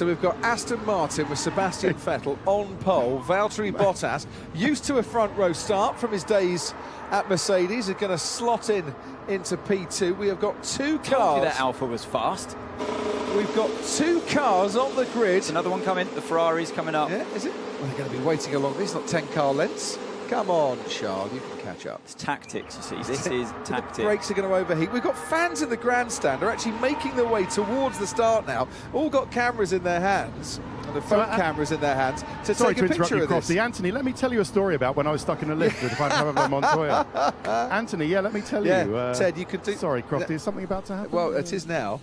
So we've got Aston Martin with Sebastian Vettel on pole. Valtteri Bottas, used to a front row start from his days at Mercedes, is going to slot into P2. We have got two cars. Told you that Alfa was fast. We've got two cars on the grid. Another one coming. The Ferrari's coming up. Yeah, is it? Well, they're going to be waiting along this, not 10 car lengths. Come on, Charles, you can catch up. It's tactics, you see. This is tactics. The brakes are going to overheat. We've got fans in the grandstand. Are actually making their way towards the start now. All got cameras in their hands, and the phone cameras in their hands to take a picture of this. Anthony, let me tell you a story about when I was stuck in a lift with Pablo Montoya. Anthony, yeah, let me tell you. Ted, you could do. Sorry, Crofty, is something about to happen? Well, it is now.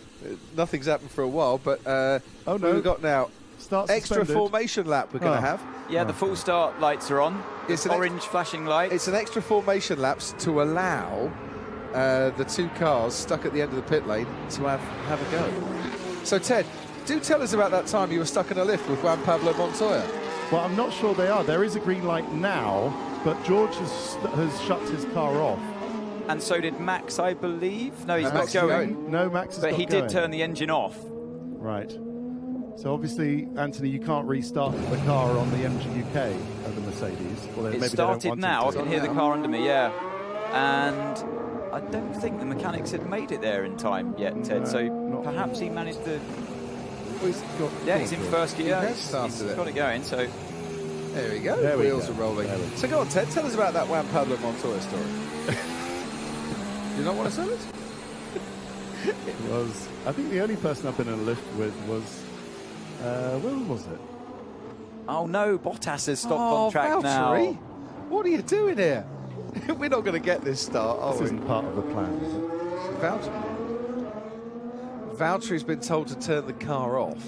Nothing's happened for a while, but oh no, we've got now. Extra formation lap we're going to have. Yeah, the full start lights are on. It's an orange flashing light. It's an extra formation laps to allow the two cars stuck at the end of the pit lane to have a go. So, Ted, do tell us about that time you were stuck in a lift with Juan Pablo Montoya. Well, I'm not sure they are. There is a green light now, but George has shut his car off. And so did Max, I believe. No, he's not going. No, Max is not going. But he did turn the engine off. Right. So obviously, Anthony, you can't restart the car on the MG UK of the Mercedes. Well, it started now. I can hear the car under me, yeah. And I don't think the mechanics had made it there in time yet, Ted. No, so perhaps he managed to... Well, he's in first gear. He's got it going, so... There we go. The wheels are rolling. So go on, Ted, tell us about that Juan Pablo Montoya story. You not want to tell us? It was... I think the only person I've been in a lift with was... when was it? Oh no, Bottas has stopped on track Valtteri. now. What are you doing here? We're not going to get this start, are we? This isn't part of the plan, is it? Valtteri's been told to turn the car off.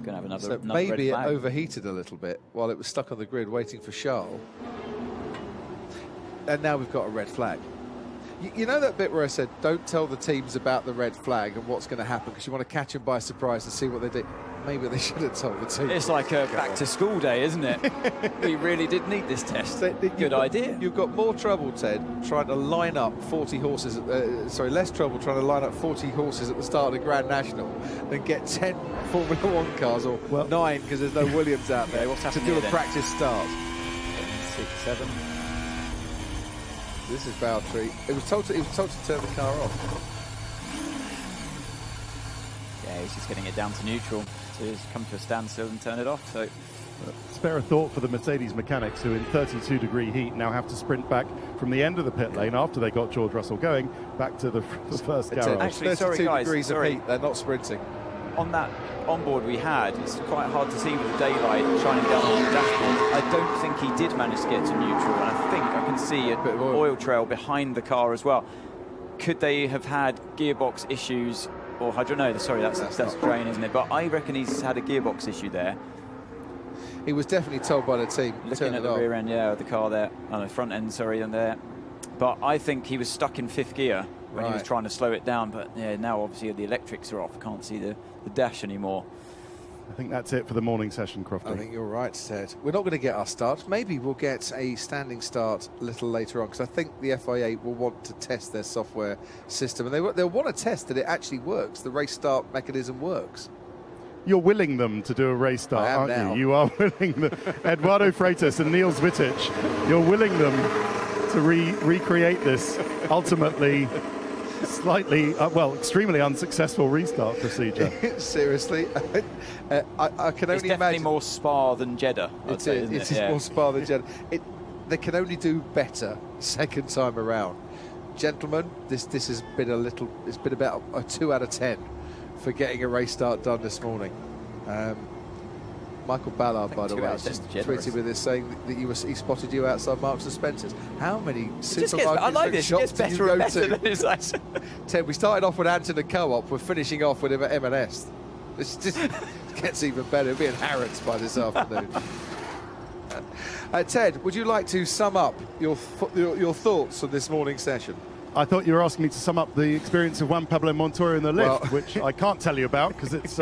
Going to have another. So maybe it overheated a little bit while it was stuck on the grid waiting for Charles. And now we've got a red flag. You know that bit where I said, don't tell the teams about the red flag and what's going to happen because you want to catch them by surprise and see what they do. Maybe they should have told the team. It's like a back-to-school day, isn't it? We really did need this test. Good idea. You've got more trouble, Ted, trying to line up 40 horses, less trouble trying to line up 40 horses at the start of the Grand National than get 10 Formula 1 cars, or 9 because there's no Williams out there, to do a practice start. 6, 7... This is Valtteri. He was told to turn the car off. Yeah, he's just getting it down to neutral. So he's come to a standstill and turn it off. So spare a thought for the Mercedes mechanics who in 32-degree heat now have to sprint back from the end of the pit lane after they got George Russell going back to the first garage. Actually, sorry guys, degrees of heat, they're not sprinting. On that onboard we had, it's quite hard to see with the daylight shining down on the dashboard. I don't think he did manage to get to neutral, and I think I can see a bit of oil trail behind the car as well. Could they have had gearbox issues? Or I don't know, sorry, that's drain, isn't it? But I reckon he's had a gearbox issue there. He was definitely told by the team. Looking at the rear end, of the car there. Oh, the front end, sorry, and there. But I think he was stuck in 5th gear when he was trying to slow it down. But yeah, now obviously the electrics are off. I can't see the dash anymore. I think that's it for the morning session, Crofty. I think you're right, Ted. We're not going to get our start. Maybe we'll get a standing start a little later on, because I think the FIA will want to test their software system, and they'll want to test that it actually works, the race start mechanism works. You're willing them to do a race start, aren't you? You are willing them. Eduardo Freitas and Niels Wittich, you're willing them to recreate this ultimately slightly, extremely unsuccessful restart procedure. Seriously, I can only imagine. It's definitely more Spa than Jeddah. It is more Spa than Jeddah. They can only do better second time around. Gentlemen, this has been it's been about a 2 out of 10 for getting a race start done this morning. Michael Ballard, by the way, just tweeted with this saying that he spotted you outside Marks and Spencer's. How many supermarkets and shops did you go to? Ted, we started off with Anton and Co-op. We're finishing off with him at M&S. This just gets even better. It'll be in Harrods by this afternoon. Ted, would you like to sum up your thoughts on this morning's session? I thought you were asking me to sum up the experience of Juan Pablo Montoya in the lift, which I can't tell you about because it's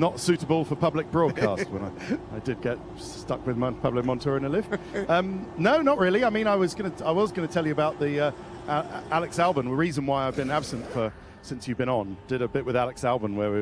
not suitable for public broadcast. When I did get stuck with Juan Pablo Montoya in a lift. No, not really. I mean, I was going to tell you about the Alex Albon. The reason why I've been absent since you've been on. Did a bit with Alex Albon where